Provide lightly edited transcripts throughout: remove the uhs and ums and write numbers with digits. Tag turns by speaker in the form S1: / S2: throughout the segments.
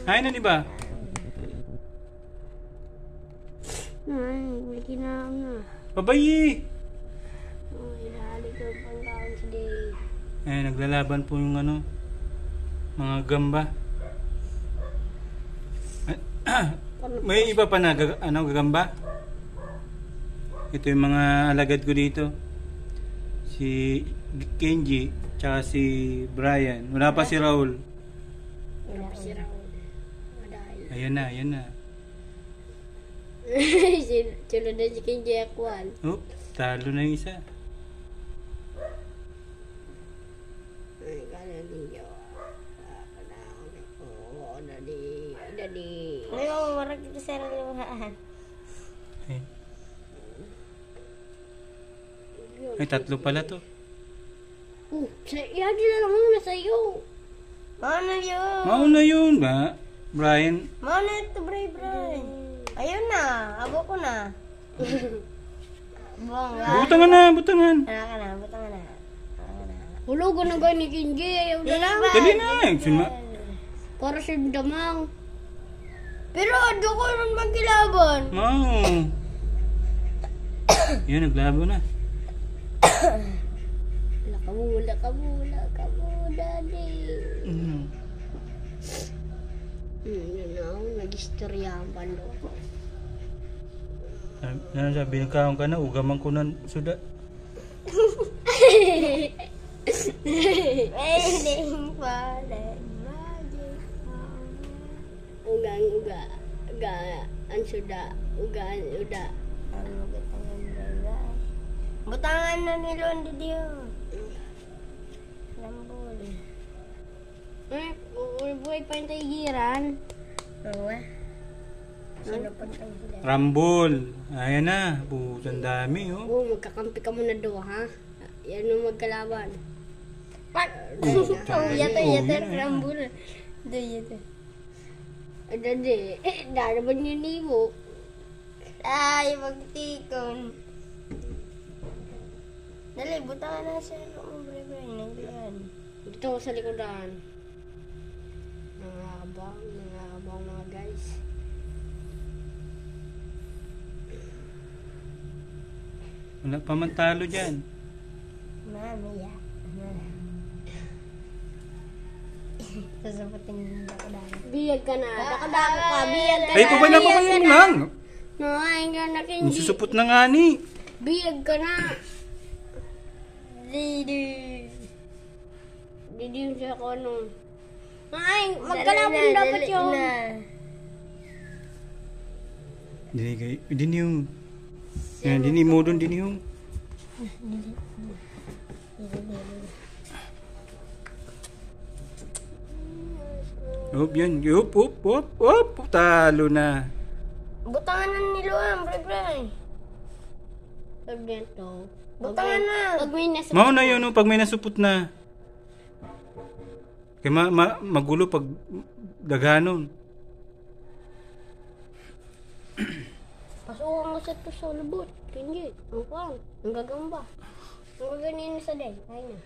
S1: Ay, na di ba?
S2: Ay, may kinam na.
S1: Babayi!
S2: Ay, nahali ko pang kaon today.
S1: Eh, naglalaban po yung ano, mga gamba. May iba pa na gagamba? Ito yung mga alagad ko dito. Si Kenji, tsaka si Brian. Wala pa si Raul.
S2: Wala pa si Raul. Madaya.
S1: Ayan na, ayan na.
S2: Sunod na si Kenji Akwan.
S1: Oh, talo na yung isa.
S2: Ay, kaya ninyo. Oo, dali. Ngayon, marag dito sa luhaan.
S1: Ay, tatlo pala to.
S2: Yan sila lang muna sa'yo. Mauna yun.
S1: Mauna yun ba? Brian?
S2: Mauna ito, Bray. Ayun na. Abo ko na. Bongga.
S1: Butangan na, butangan.
S2: Butangan na. Hulugan na gani Kenji. Ayaw na lang.
S1: Dali na.
S2: Para sa damang. Pero ado ko nun magkilaban.
S1: Oh. Yan, naglabo na. Laka mo, daddy. Yun na, nag-istoryahan pa no. Sabi ng kaong ka na, ugaman ko ng suda.
S2: Waiting for the magic uga. Ang suda. Uda. Butangan na ni Londi diyo. Rambol. Buhay pa yung taigiran. Oo. Sino pa taigiran?
S1: Rambol. Ayan na. Ang dami, oh.
S2: Oo, magkakampi ka muna doon, ha? Yan yung magkalaban. Yata, Rambol. Yata. Dade, daraban yun ni mo. Ay, magtikon. Dali, butangan na siya. Naglan. Dito ko sa likodan. Nangabang mga guys.
S1: Wala pa man talo dyan.
S2: Mamaya. Sasapatin yung dako-dako. Biyag ka na. Dako-dako ka. Biyag ka na.
S1: Ay, pabayan mo lang.
S2: Nahain ka na, Kenji.
S1: Susupot na nga ni.
S2: Biyag ka na. Didi yung siya ko nung. Nahain, magkalapon dapat yun.
S1: Dini yung. Yan, dini mo doon, dini yung. Up, yan. Up. Talo na.
S2: Butangan na niluan, Bray. Pagdento. Butangan na. Pag may nasupot.
S1: Mao na yun, no, pag may nasupot na. Kaya magulo pag daganon.
S2: Pasukan ko sa ito sa lubot. Kenji, ang pang. Ang gagamba. Ang gaganin sa day. Ayun na.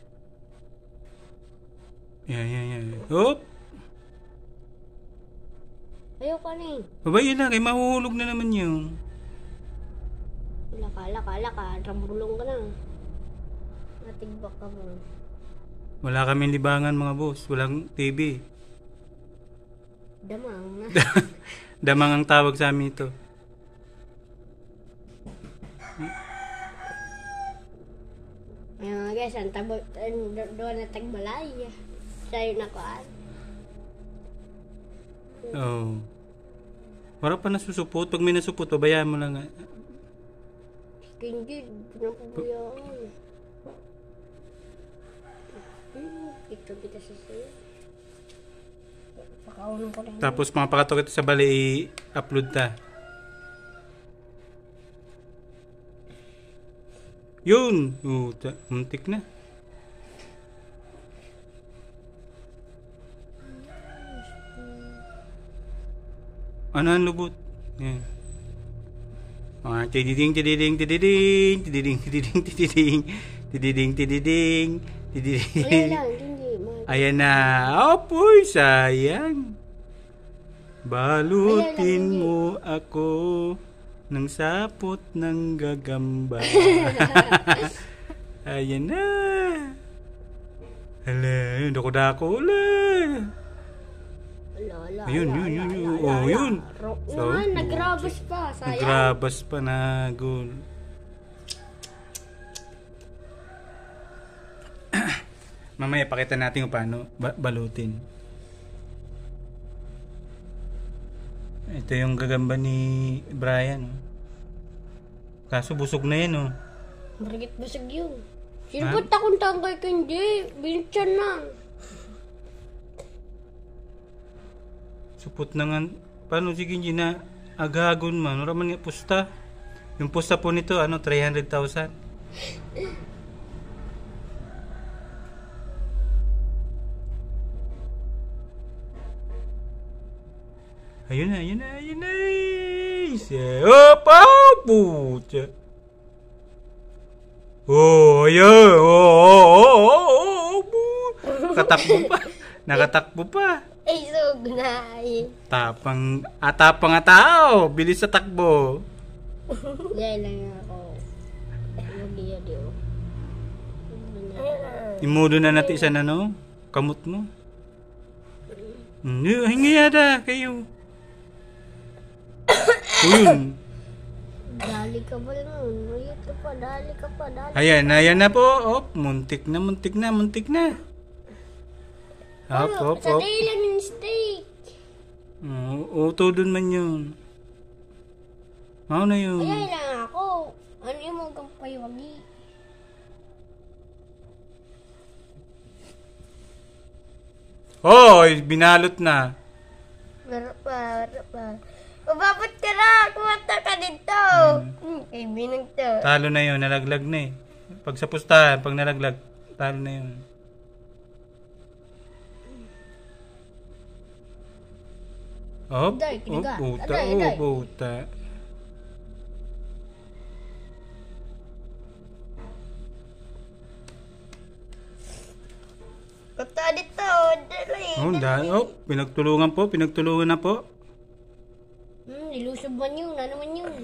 S1: Yan. Up.
S2: Ayaw ka na eh.
S1: Babayin lang, kaya mahuhulog na naman yun.
S2: Laka. Rambulong ka na. Natigbak ka mo.
S1: Wala kaming libangan mga boss. Walang TV.
S2: Damang na.
S1: Damang ang tawag sa amin ito.
S2: Ayun guys, doon na tagbalay. Sa'yo na ko
S1: Oh. Para pa nasusupot. Pag may nasupot, pabayaan mo lang.
S2: Kenji, pinapabayaan. Ito kita sa sayo. Pakaunan ko rin.
S1: Tapos mga pakatok ito sa bali, i-upload ta. Yun! Muntik na. Ano ang lubot? Yan. Tididing.
S2: Ayan lang, hindi.
S1: Ayan na. Opoy, sayang. Balutin mo ako ng sapot ng gagamba. Ayan na. Hala, yun, dako-dako ulit.
S2: Ala,
S1: Ayun, yun. Oh, yun. So,
S2: nagrabas pa. Sayang.
S1: nagrabas pa na goal. Mamaya pakita natin kung paano balutin. Ito yung gagamba ni Brian. Kaso busog na yan, oh.
S2: Marigit basag yun. Sino ba't akong tangkay ka hindi? Binitsan na.
S1: Supot na nga. Paano si Kenji na agagon man? Wala man nga pusta. Yung pusta po nito, 300,000. Ayun na. Opa! Pucha! Oh, ayun! Nakatakbo pa.
S2: Ay, sugnay.
S1: Tapang nga tao. Bilis sa takbo.
S2: Yan lang ako. Mag-iya diyo.
S1: Imudo na natin isa kamot mo. Hingi yada kayo. Uyun.
S2: Dali ka ba nun? Mayat ka pa, dali ka pa.
S1: Ayan na po. Muntik na. Hop.
S2: Sanay lang yung steak.
S1: Uto dun man yun. Mao na yun.
S2: Kaya lang ako. Ano yung mga paywagi?
S1: Binalot na.
S2: Meron pa. Mababot ka na! Kumanta ka dito! Binang to.
S1: Talo na yun. Nalaglag na eh. Pag sa pustahan, pag nalaglag, talo na yun.
S2: Day, kiniga. Day.
S1: Puta.
S2: Kata dito, dali.
S1: Pinagtulungan na po.
S2: Nilusob man yun, ano man yun.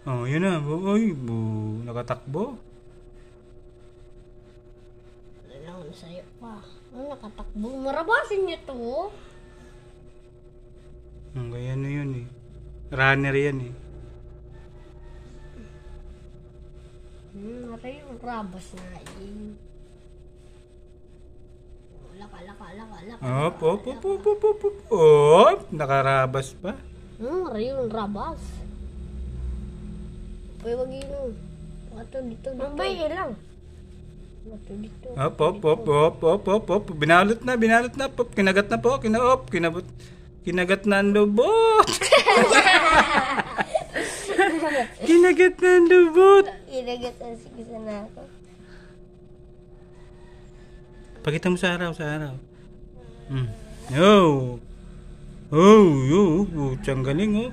S1: Yun na. Nakatakbo.
S2: Alam, sa'yo pa. Nakatakbo. Marabasin niya to.
S1: Kaya na yun eh. Runner yan eh.
S2: Mara yung rabas na yun. Laka.
S1: Nakarabas pa.
S2: Mara yung rabas. Wag yun. Ato dito. Mabay lang. Ato dito.
S1: Hop. Binalot na. Kinagat na po. Kinagat na ang lubot. Kinagat na
S2: Sige na ako.
S1: Pakita mo sa araw. Putsang galing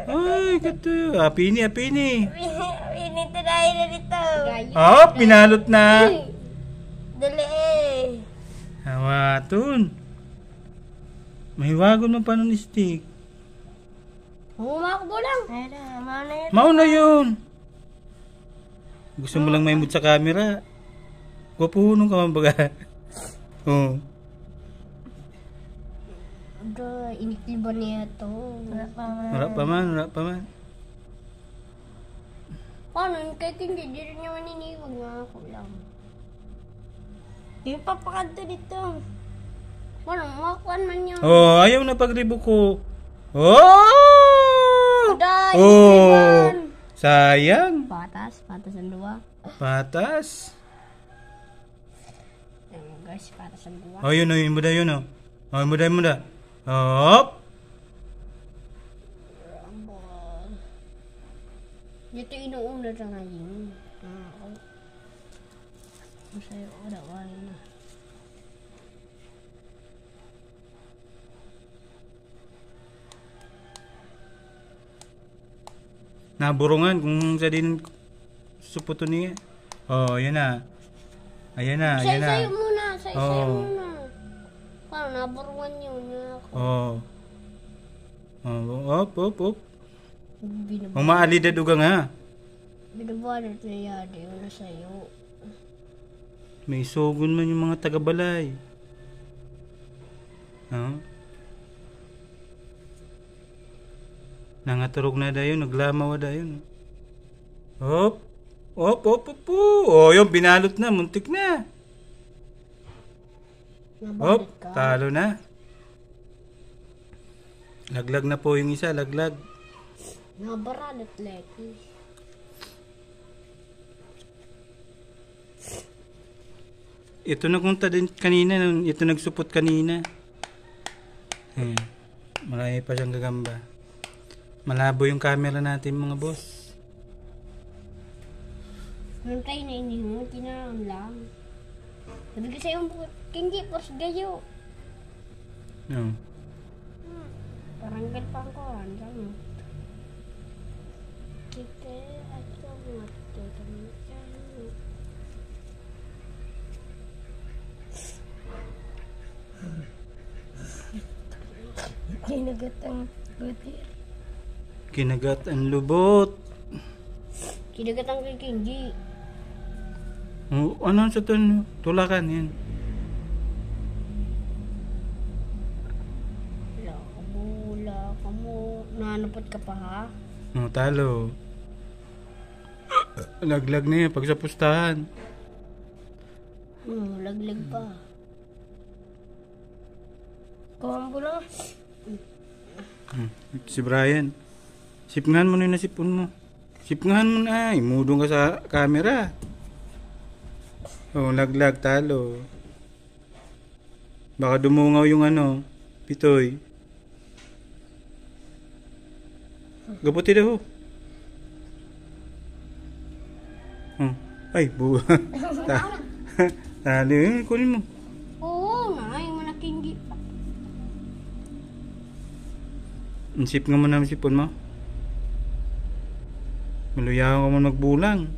S1: Ay, gato. Apini.
S2: Pinito na dito.
S1: Binalot na.
S2: Dali
S1: Hawaton. Mahiwagon mo pa nun stick.
S2: Humakbo lang.
S1: Mauna yun. Gusto mo lang maimod sa camera. Gupuhunong ka man baga.
S2: Inikliba niya to.
S1: Wala pa man.
S2: Paano? Kahit hindi rin niya maniniwag nga ako lang. Yung papakanto dito. Paano? Makuan man yun.
S1: Ayaw na pagribo ko. Sayang.
S2: Patas ang dua.
S1: Patas.
S2: Guys, patas ang dua.
S1: Yun muda yun muda. Hop.
S2: Dito inuuna na ngayon. Masaya ko na na.
S1: Naburungan kung sa din suputo niya. Yan na. Ayan na.
S2: Sayo muna. naburuan yun ako.
S1: Oh. Oh, op.
S2: Binab-
S1: Umaalida dugang ha.
S2: Binabalot na yari yun na sa'yo.
S1: May sugon man yung mga taga-balay. Nangaturog na dayon, naglamaw dayon. Hop. Hop. Oh, yung binalot na, muntik na. Hop,
S2: Nabalot ka.
S1: talo na. Laglag na po yung isa, laglag.
S2: Nabaranat leki.
S1: Ito nagpunta din kanina, ito nagsupot kanina. Marami pa siyang gagamba. Malabo yung camera natin mga boss.
S2: Nung tayo na inihon, kinarang lang. Sabi ko sa'yo, hindi, pos gayo.
S1: No.
S2: Parang galpang ko, ano. Kita, ato, mati, kami. Kinagat ang butir.
S1: Kinagat ang lubot.
S2: Kinagat ang kikinji.
S1: Oh, ano sa to? Tulakan yan.
S2: Wala ka mo. Nanapot ka pa ha?
S1: Oh, talo. Laglag na yan pag sa pustahan.
S2: Laglag pa. Kumambo lang.
S1: Si Brian. Sipngan mo na yung nasipon mo. Sipngan mo na. Imudong ka sa camera. Oh, laglag, talo. Baka dumungaw yung ano, pitoy. Gaputi daw. Oh. Ay, buha. Talo yun, kunin mo.
S2: Oo, yung manakinggi pa.
S1: Sip nga mo na sipon mo. Maluyahan ka mo magbulang.